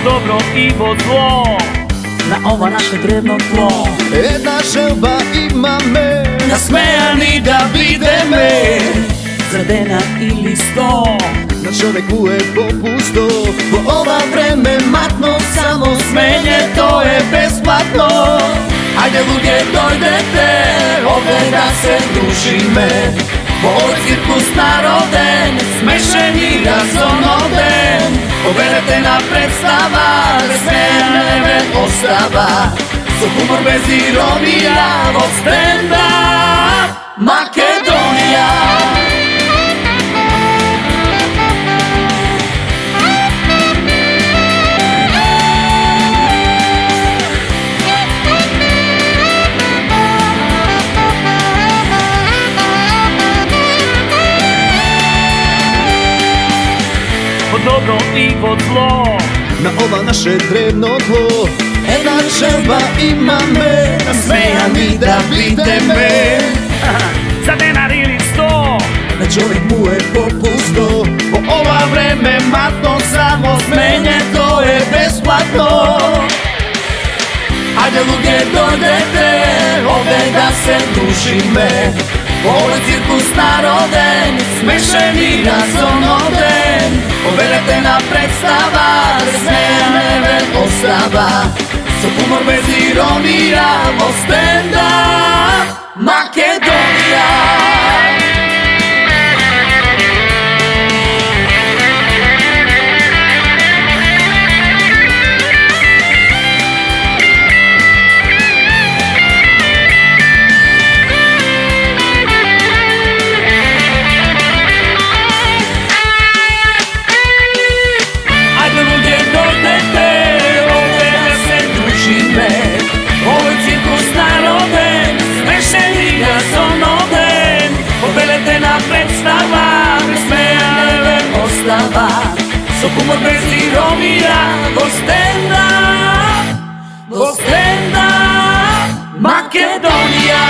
dobro i po zlo na ovo naše drevno tlo. Jedna želba ima me, Nasmejani da vide me, Zradena ili sto. na čovek mu je popusto. Po ova vreme matno, samo smenje, to je besplatno. Ajde luge dojdete, ovde da se družime. Ovo cirkus naroden, smešen i razonoden. Povedete na predstava, bez smejane ostava. Za humor bez ironija, od stand-up Makedonija. po dobro i po zlo Na ova naše drevno tlo. Jedna želba ima me, nasmejani da vide me. za denar ili 100. Na čovjek mu je popusto. Po ova vreme matno, samo smenje, to je besplatno. Ajde luge dojdete, ovde da se družime. Ovo je cirkus naroden, smešen i razonoden. Povedete na predstava, bez smejane ostava. Za humor bez ironija, od stand-up Makedonija. Predstava, bez smejane ostava. Za humor bez ironija, od stand-up Makedonija.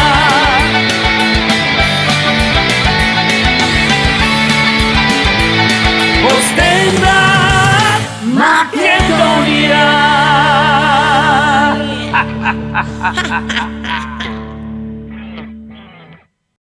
Od stand-up Makedonija.